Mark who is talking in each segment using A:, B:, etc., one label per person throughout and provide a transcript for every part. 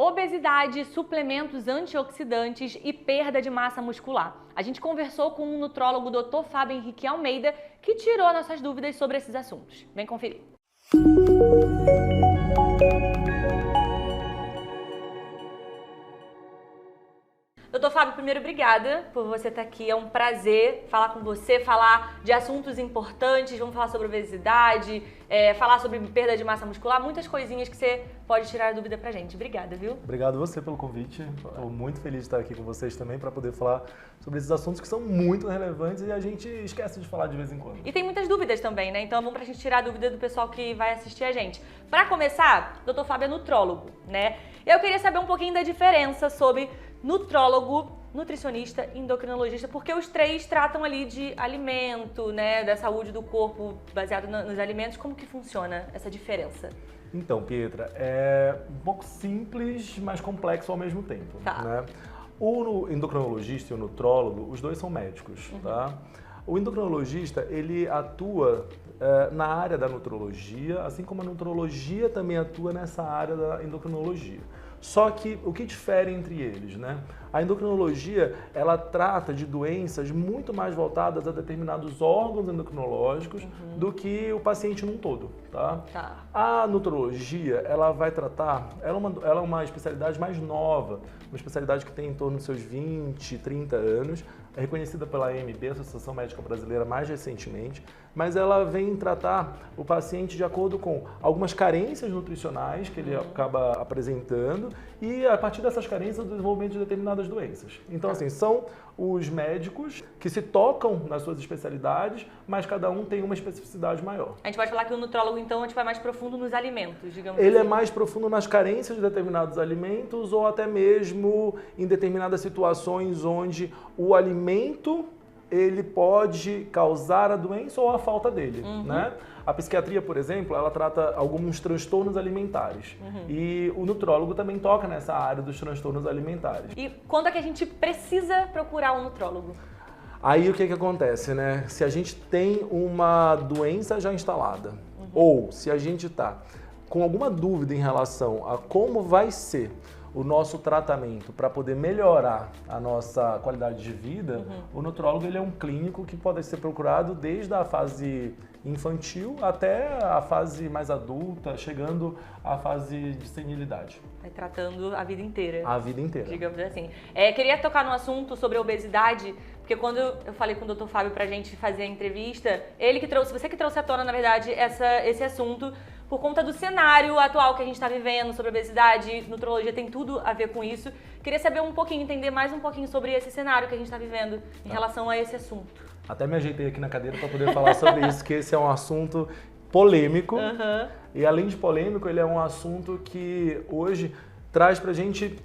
A: obesidade, suplementos antioxidantes e perda de massa muscular. A gente conversou com o nutrólogo Dr. Fábio Henrique Almeida, que tirou nossas dúvidas sobre esses assuntos. Vem conferir. Doutor Fábio, primeiro, obrigada por você estar aqui. É um prazer falar com você, falar de assuntos importantes. Vamos falar sobre obesidade, falar sobre perda de massa muscular, muitas coisinhas que você pode tirar a dúvida pra gente. Obrigada, viu?
B: Obrigado você pelo convite. Estou muito feliz de estar aqui com vocês também para poder falar sobre esses assuntos que são muito relevantes e a gente esquece de falar de vez em quando.
A: E tem muitas dúvidas também, né? Então vamos pra gente tirar a dúvida do pessoal que vai assistir a gente. Pra começar, o Dr. Fábio é nutrólogo, né? Eu queria saber um pouquinho da diferença sobre nutrólogo, nutricionista e endocrinologista, porque os três tratam ali de alimento, né, da saúde do corpo baseado nos alimentos. Como que funciona essa diferença?
B: Então, Pietra, é um pouco simples, mas complexo ao mesmo tempo,
A: Tá.
B: né? O endocrinologista e o nutrólogo, os dois são médicos, tá? O endocrinologista, ele atua na área da nutrologia, assim como a nutrologia também atua nessa área da endocrinologia. Só que o que difere entre eles, né? A endocrinologia, ela trata de doenças muito mais voltadas a determinados órgãos endocrinológicos do que o paciente num todo, tá?
A: Tá.
B: A nutrologia, ela vai tratar, ela é uma especialidade mais nova, uma especialidade que tem em torno dos seus 20, 30 anos, é reconhecida pela AMB, Associação Médica Brasileira, mais recentemente, mas ela vem tratar o paciente de acordo com algumas carências nutricionais que ele acaba apresentando e, a partir dessas carências, o desenvolvimento de determinadas doenças. Então, assim, são os médicos que se tocam nas suas especialidades, mas cada um tem uma especificidade maior.
A: A gente pode falar que o nutrólogo, então, a gente vai mais profundo nos alimentos, digamos
B: Ele
A: assim.
B: é mais profundo nas carências de determinados alimentos ou até mesmo em determinadas situações onde o alimento ele pode causar a doença ou a falta dele, né? A psiquiatria, por exemplo, ela trata alguns transtornos alimentares e o nutrólogo também toca nessa área dos transtornos alimentares.
A: E quando é que a gente precisa procurar um nutrólogo?
B: Aí o que acontece, né? Se a gente tem uma doença já instalada ou se a gente está com alguma dúvida em relação a como vai ser o nosso tratamento para poder melhorar a nossa qualidade de vida, o nutrólogo ele é um clínico que pode ser procurado desde a fase infantil até a fase mais adulta, chegando à fase de senilidade.
A: Vai tratando a vida inteira.
B: A vida inteira.
A: Digamos assim. Queria tocar no assunto sobre a obesidade, porque quando eu falei com o Dr. Fábio pra gente fazer a entrevista, ele que trouxe, você que trouxe à tona, na verdade, esse assunto, por conta do cenário atual que a gente está vivendo sobre obesidade, nutrologia tem tudo a ver com isso. Queria saber um pouquinho, entender mais um pouquinho sobre esse cenário que a gente está vivendo em relação a esse assunto.
B: Até me ajeitei aqui na cadeira para poder falar sobre isso, que esse é um assunto polêmico. E além de polêmico, ele é um assunto que hoje traz pra gente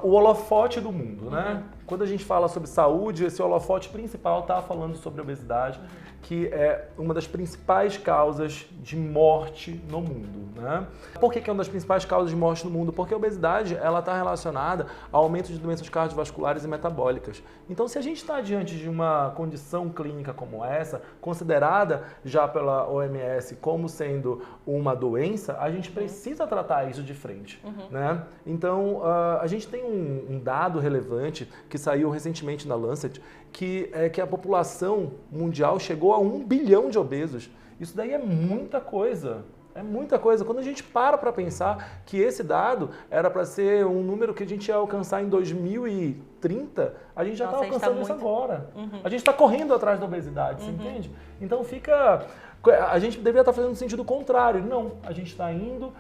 B: o holofote do mundo, né? Quando a gente fala sobre saúde, esse holofote principal está falando sobre obesidade, que é uma das principais causas de morte no mundo, né? Por que é uma das principais causas de morte no mundo? Porque a obesidade, ela está relacionada ao aumento de doenças cardiovasculares e metabólicas. Então, se a gente está diante de uma condição clínica como essa, considerada já pela OMS como sendo uma doença, a gente precisa tratar isso de frente, né? Então, a gente tem um dado relevante que saiu recentemente na Lancet, que é que a população mundial chegou a 1 bilhão de obesos. Isso daí é muita coisa. É muita coisa. Quando a gente para pensar que esse dado era para ser um número que a gente ia alcançar em 2030, a gente já está alcançando isso agora. A gente está correndo atrás da obesidade, você entende? Então fica... A gente deveria estar fazendo no sentido contrário. Não, a gente está indo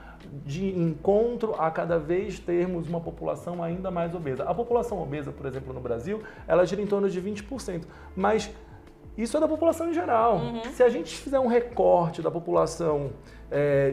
B: de encontro a cada vez termos uma população ainda mais obesa. A população obesa, por exemplo, no Brasil, ela gira em torno de 20%. Mas isso é da população em geral. Se a gente fizer um recorte da população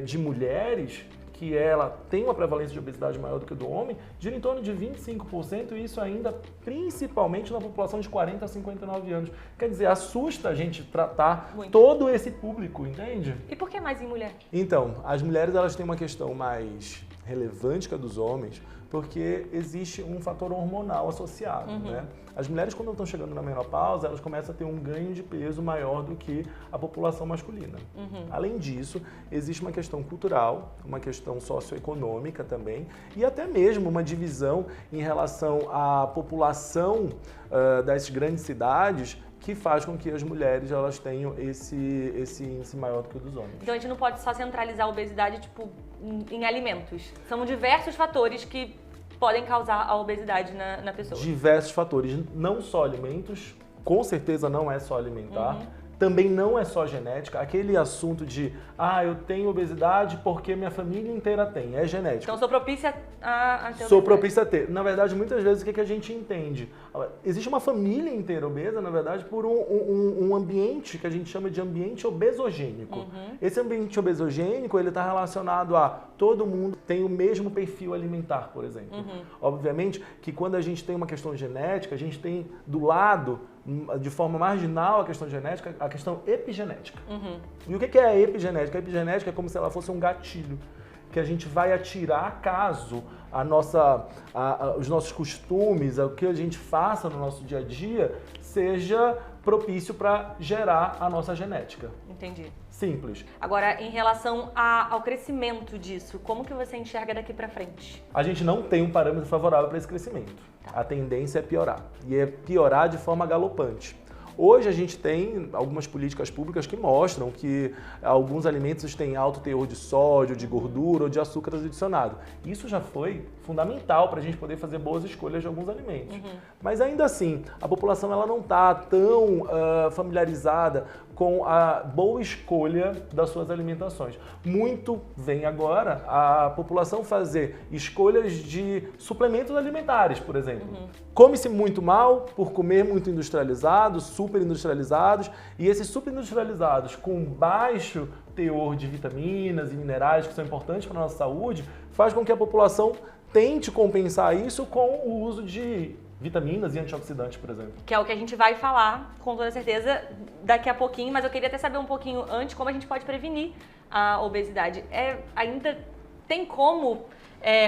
B: de mulheres, que ela tem uma prevalência de obesidade maior do que a do homem, gira em torno de 25%, e isso ainda principalmente na população de 40 a 59 anos. Quer dizer, assusta a gente tratar todo esse público, entende?
A: E por que mais em mulher?
B: Então, as mulheres elas têm uma questão mais relevante que a dos homens, porque existe um fator hormonal associado, né? As mulheres, quando estão chegando na menopausa, elas começam a ter um ganho de peso maior do que a população masculina. Além disso, existe uma questão cultural, uma questão socioeconômica também, e até mesmo uma divisão em relação à população das grandes cidades, que faz com que as mulheres elas tenham esse índice maior do que o dos homens.
A: Então a gente não pode só centralizar a obesidade tipo, em alimentos. São diversos fatores que podem causar a obesidade na pessoa.
B: Diversos fatores, não só alimentos, com certeza não é só alimentar. Também não é só genética, aquele assunto de eu tenho obesidade porque minha família inteira tem, é genético.
A: Então sou propícia a ter obesidade.
B: Sou propícia a ter. Na verdade, muitas vezes, o que a gente entende? Existe uma família inteira obesa, na verdade, por um ambiente que a gente chama de ambiente obesogênico. Esse ambiente obesogênico, ele está relacionado a todo mundo tem o mesmo perfil alimentar, por exemplo. Obviamente que quando a gente tem uma questão genética, a gente tem do lado, de forma marginal, a questão genética, a questão epigenética. E o que é a epigenética? A epigenética é como se ela fosse um gatilho que a gente vai atirar caso os nossos costumes, o que a gente faça no nosso dia a dia, seja propício para gerar a nossa genética.
A: Entendi.
B: Simples.
A: Agora, em relação ao crescimento disso, como que você enxerga daqui para frente?
B: A gente não tem um parâmetro favorável para esse crescimento. A tendência é piorar. E é piorar de forma galopante. Hoje a gente tem algumas políticas públicas que mostram que alguns alimentos têm alto teor de sódio, de gordura ou de açúcar adicionado. Isso já foi fundamental para a gente poder fazer boas escolhas de alguns alimentos. Mas ainda assim, a população ela não está tão familiarizada com a boa escolha das suas alimentações. Muito vem agora a população fazer escolhas de suplementos alimentares, por exemplo. Come-se muito mal por comer muito industrializado, super industrializados, e esses super industrializados com baixo teor de vitaminas e minerais que são importantes para a nossa saúde, faz com que a população tente compensar isso com o uso de vitaminas e antioxidantes, por exemplo.
A: Que é o que a gente vai falar, com toda certeza, daqui a pouquinho, mas eu queria até saber um pouquinho antes como a gente pode prevenir a obesidade. Ainda tem como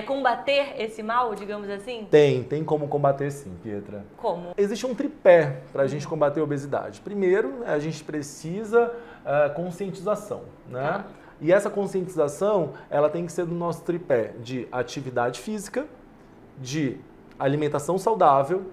A: combater esse mal, digamos assim?
B: Tem como combater sim, Pietra.
A: Como?
B: Existe um tripé para a gente combater a obesidade. Primeiro, a gente precisa conscientização, né? E essa conscientização, ela tem que ser do nosso tripé de atividade física, de alimentação saudável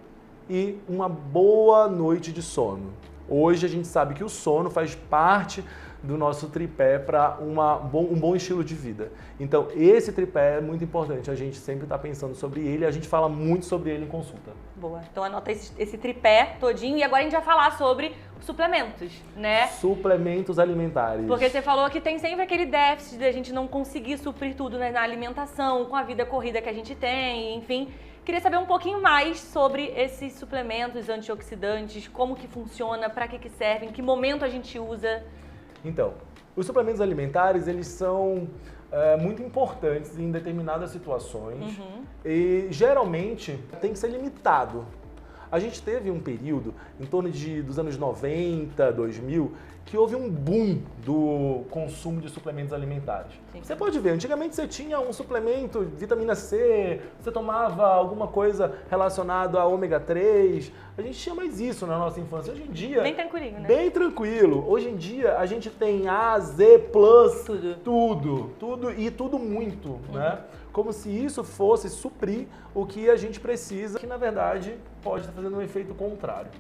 B: e uma boa noite de sono. Hoje a gente sabe que o sono faz parte do nosso tripé para um bom estilo de vida. Então esse tripé é muito importante, a gente sempre está pensando sobre ele, a gente fala muito sobre ele em consulta.
A: Boa, então anota esse tripé todinho e agora a gente vai falar sobre suplementos, né?
B: Suplementos alimentares.
A: Porque você falou que tem sempre aquele déficit de a gente não conseguir suprir tudo, né, na alimentação, com a vida corrida que a gente tem, enfim. Queria saber um pouquinho mais sobre esses suplementos antioxidantes, como que funciona, para que servem, em que momento a gente usa.
B: Então, os suplementos alimentares, eles são muito importantes em determinadas situações e geralmente tem que ser limitado. A gente teve um período, em torno dos anos 90, 2000, que houve um boom do consumo de suplementos alimentares. Sim. Você pode ver, antigamente você tinha um suplemento, vitamina C, você tomava alguma coisa relacionada a ômega 3, a gente tinha mais isso na nossa infância. Hoje em dia...
A: Bem tranquilinho, né?
B: Bem tranquilo. Hoje em dia a gente tem A, Z+, tudo e tudo muito, né? Como se isso fosse suprir o que a gente precisa, que na verdade pode estar fazendo um efeito contrário.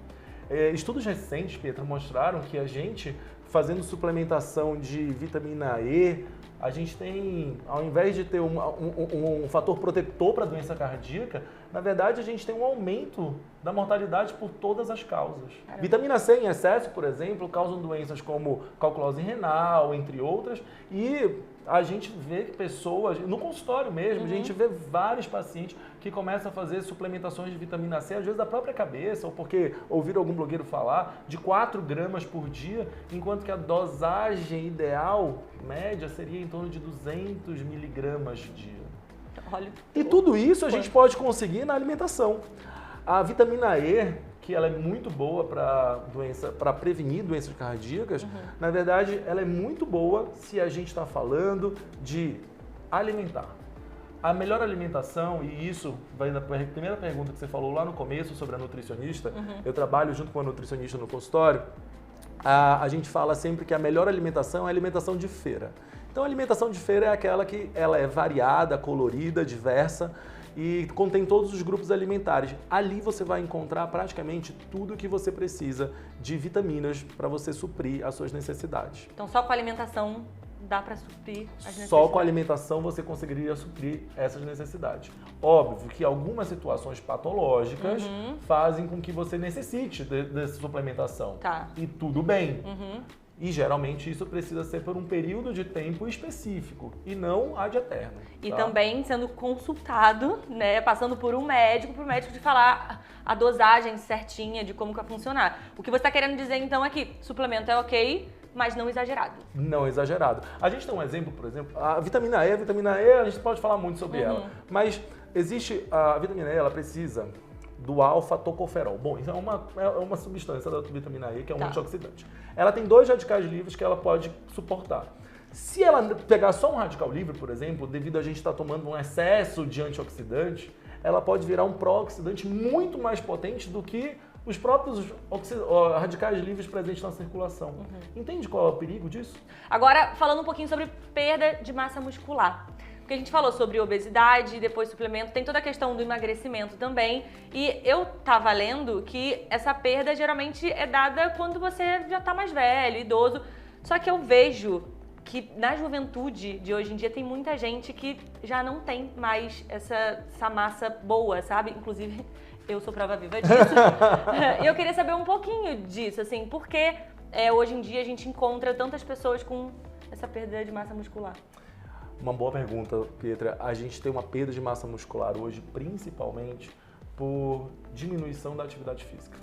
B: Estudos recentes, Pietra, mostraram que a gente, fazendo suplementação de vitamina E, a gente tem, ao invés de ter um fator protetor para a doença cardíaca, na verdade a gente tem um aumento da mortalidade por todas as causas. Caramba. Vitamina C em excesso, por exemplo, causam doenças como calculose renal, entre outras, e a gente vê pessoas, no consultório mesmo, a gente vê vários pacientes que começam a fazer suplementações de vitamina C, às vezes da própria cabeça, ou porque ouviram algum blogueiro falar, de 4 gramas por dia, enquanto que a dosagem ideal, média, seria em torno de 200 miligramas dia.
A: Olha,
B: e tudo isso a gente pode conseguir na alimentação. A vitamina E, que ela é muito boa para prevenir doenças cardíacas, na verdade ela é muito boa se a gente está falando de alimentar. A melhor alimentação, e isso vai na primeira pergunta que você falou lá no começo sobre a nutricionista, eu trabalho junto com a nutricionista no consultório, a gente fala sempre que a melhor alimentação é a alimentação de feira. Então a alimentação de feira é aquela que ela é variada, colorida, diversa e contém todos os grupos alimentares. Ali você vai encontrar praticamente tudo o que você precisa de vitaminas para você suprir as suas necessidades.
A: Então só com a alimentação dá para suprir as necessidades?
B: Só com a alimentação você conseguiria suprir essas necessidades. Óbvio que algumas situações patológicas fazem com que você necessite dessa suplementação.
A: Tá.
B: E tudo bem. E geralmente isso precisa ser por um período de tempo específico e não ad eterno.
A: E
B: tá?
A: também sendo consultado, né, passando por um médico, para o médico te falar a dosagem certinha de como que vai funcionar. O que você está querendo dizer então é que suplemento é ok, mas não exagerado. Não
B: exagerado. A gente tem um exemplo, por exemplo, a vitamina E, a gente pode falar muito sobre ela, mas existe a vitamina E, ela precisa do alfa-tocoferol. Bom, isso é uma substância da vitamina E que é um antioxidante. Ela tem 2 radicais livres que ela pode suportar. Se ela pegar só um radical livre, por exemplo, devido a gente estar tomando um excesso de antioxidante, ela pode virar um pró-oxidante muito mais potente do que os próprios radicais livres presentes na circulação. Entende qual é o perigo disso?
A: Agora, falando um pouquinho sobre perda de massa muscular. Porque a gente falou sobre obesidade, depois suplemento, tem toda a questão do emagrecimento também. E eu tava lendo que essa perda geralmente é dada quando você já tá mais velho, idoso. Só que eu vejo que na juventude de hoje em dia tem muita gente que já não tem mais essa massa boa, sabe? Inclusive, eu sou prova viva disso. E eu queria saber um pouquinho disso, assim, porque hoje em dia a gente encontra tantas pessoas com essa perda de massa muscular.
B: Uma boa pergunta, Pietra. A gente tem uma perda de massa muscular hoje, principalmente por diminuição da atividade física.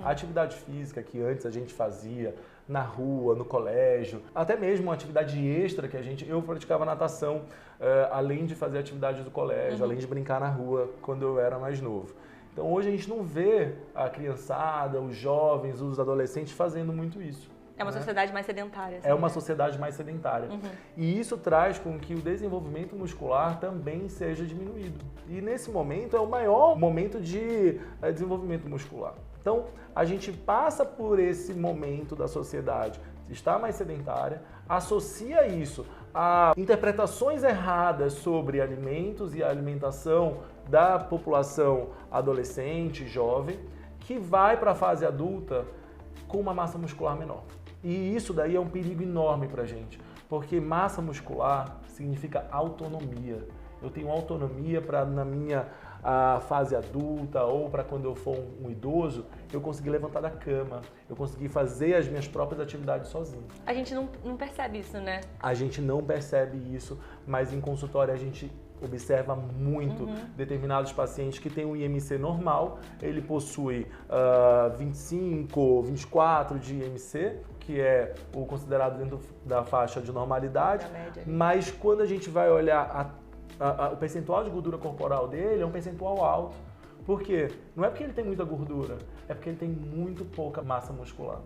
B: A atividade física que antes a gente fazia na rua, no colégio, até mesmo uma atividade extra que eu praticava natação, além de fazer atividade do colégio, além de brincar na rua quando eu era mais novo. Então hoje a gente não vê a criançada, os jovens, os adolescentes fazendo muito isso.
A: É uma sociedade mais sedentária. Assim,
B: é uma sociedade mais sedentária. E isso traz com que o desenvolvimento muscular também seja diminuído. E nesse momento é o maior momento de desenvolvimento muscular. Então, a gente passa por esse momento da sociedade, está mais sedentária, associa isso a interpretações erradas sobre alimentos e a alimentação da população adolescente, jovem, que vai para a fase adulta com uma massa muscular menor. E isso daí é um perigo enorme pra gente, porque massa muscular significa autonomia. Eu tenho autonomia para na minha fase adulta ou para quando eu for um idoso, eu conseguir levantar da cama, eu conseguir fazer as minhas próprias atividades sozinho.
A: A gente não percebe isso, né?
B: A gente não percebe isso, mas em consultório a gente observa muito determinados pacientes que têm um IMC normal, ele possui 25, 24 de IMC, que é o considerado dentro da faixa de normalidade, mas quando a gente vai olhar o percentual de gordura corporal dele, é um percentual alto. Por quê? Não é porque ele tem muita gordura, é porque ele tem muito pouca massa muscular.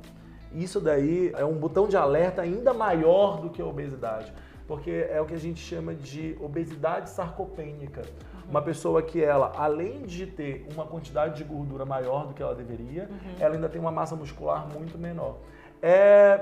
B: Isso daí é um botão de alerta ainda maior do que a obesidade, porque é o que a gente chama de obesidade sarcopênica. Uma pessoa que ela, além de ter uma quantidade de gordura maior do que ela deveria, ela ainda tem uma massa muscular muito menor. É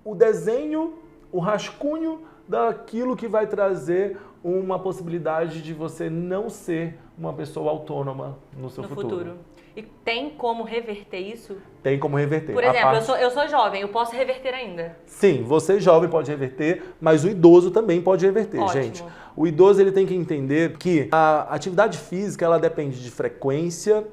B: o desenho, o rascunho daquilo que vai trazer uma possibilidade de você não ser uma pessoa autônoma no seu futuro.
A: E tem como reverter isso?
B: Tem como reverter.
A: Por exemplo, eu sou jovem, eu posso reverter ainda?
B: Sim, você jovem pode reverter, mas o idoso também pode reverter,
A: Ótimo.
B: gente. O idoso ele tem que entender que a atividade física ela depende de frequência,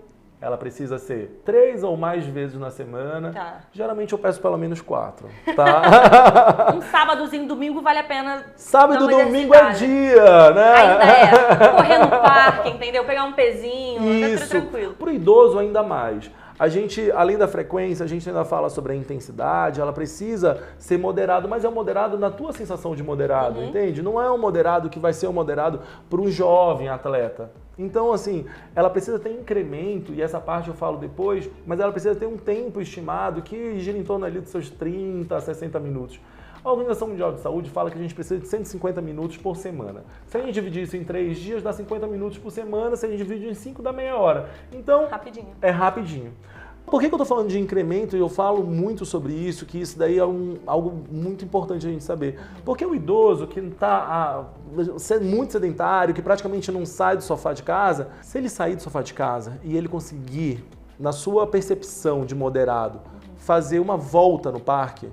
B: ela precisa ser 3 ou mais vezes na semana.
A: Tá.
B: Geralmente eu peço pelo menos 4, tá?
A: Um sábadozinho, domingo vale a pena.
B: Sábado e domingo é dia, né?
A: Ainda é. Correr no parque, entendeu? Pegar um pezinho, tá tudo tranquilo.
B: Pro idoso ainda mais. A gente, além da frequência, a gente ainda fala sobre a intensidade, ela precisa ser moderado, mas é um moderado na tua sensação de moderado, entende? Não é um moderado que vai ser um moderado para um jovem atleta. Então, assim, ela precisa ter incremento, e essa parte eu falo depois, mas ela precisa ter um tempo estimado que gira em torno ali dos seus 30 a 60 minutos. A Organização Mundial de Saúde fala que a gente precisa de 150 minutos por semana. Se a gente dividir isso em 3 dias, dá 50 minutos por semana. Se a gente dividir em 5, dá meia hora. Então,
A: rapidinho.
B: É rapidinho. Por que eu estou falando de incremento e eu falo muito sobre isso, que isso daí é algo muito importante a gente saber? Porque o idoso que está muito sedentário, que praticamente não sai do sofá de casa, se ele sair do sofá de casa e ele conseguir, na sua percepção de moderado, fazer uma volta no parque,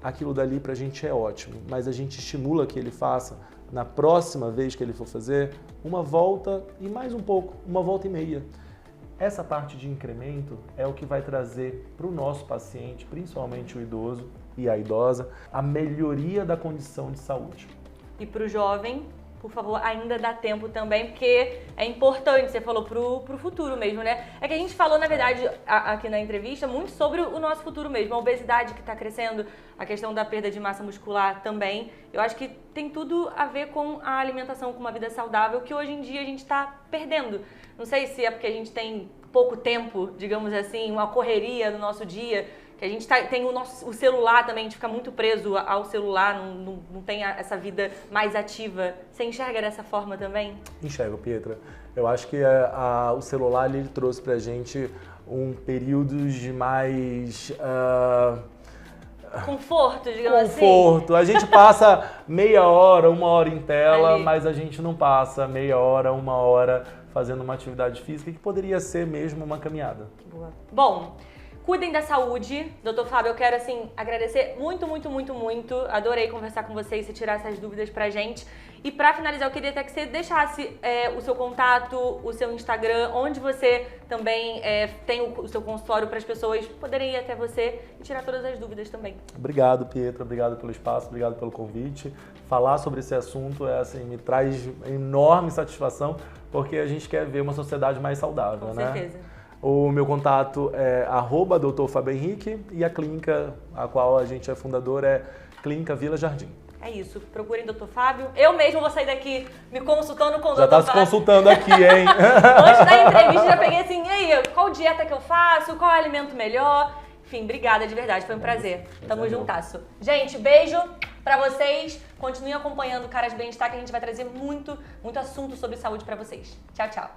B: aquilo dali pra gente é ótimo. Mas a gente estimula que ele faça, na próxima vez que ele for fazer, uma volta e mais um pouco, uma volta e meia. Essa parte de incremento é o que vai trazer para o nosso paciente, principalmente o idoso e a idosa, a melhoria da condição de saúde.
A: E para o jovem, por favor, ainda dá tempo também, porque é importante, você falou pro futuro mesmo, né? É que a gente falou, na verdade, aqui na entrevista, muito sobre o nosso futuro mesmo, a obesidade que está crescendo, a questão da perda de massa muscular também. Eu acho que tem tudo a ver com a alimentação, com uma vida saudável, que hoje em dia a gente está perdendo. Não sei se é porque a gente tem pouco tempo, digamos assim, uma correria no nosso dia, que a gente tem o celular também, a gente fica muito preso ao celular, não tem essa vida mais ativa. Você enxerga dessa forma também?
B: Enxergo, Pietra. Eu acho que o celular ele trouxe pra gente um período de mais...
A: conforto, digamos assim?
B: Conforto. A gente passa meia hora, 1 hora em tela,
A: Ali.
B: mas a gente não passa meia hora, 1 hora fazendo uma atividade física que poderia ser mesmo uma caminhada.
A: Boa. Bom, cuidem da saúde. Doutor Fábio, eu quero, assim, agradecer muito, muito, muito, muito. Adorei conversar com você e você tirar essas dúvidas pra gente. E pra finalizar, eu queria até que você deixasse o seu contato, o seu Instagram, onde você também tem o seu consultório para as pessoas poderem ir até você e tirar todas as dúvidas também.
B: Obrigado, Pietra. Obrigado pelo espaço, obrigado pelo convite. Falar sobre esse assunto me traz enorme satisfação, porque a gente quer ver uma sociedade mais saudável, né?
A: Com certeza.
B: O meu contato é @Dr. Fábio Henrique e a clínica a qual a gente é fundador é Clínica Vila Jardim.
A: É isso, procurem Dr. Fábio. Eu mesmo vou sair daqui me consultando com o Dr. Fábio.
B: Já tá se consultando aqui, hein?
A: Antes da entrevista já peguei assim, e aí, qual dieta que eu faço, qual alimento melhor? Enfim, obrigada de verdade, foi um prazer. Tamo juntasso. Gente, beijo pra vocês. Continuem acompanhando o Caras Bem-Estar, que a gente vai trazer muito assunto sobre saúde pra vocês. Tchau, tchau.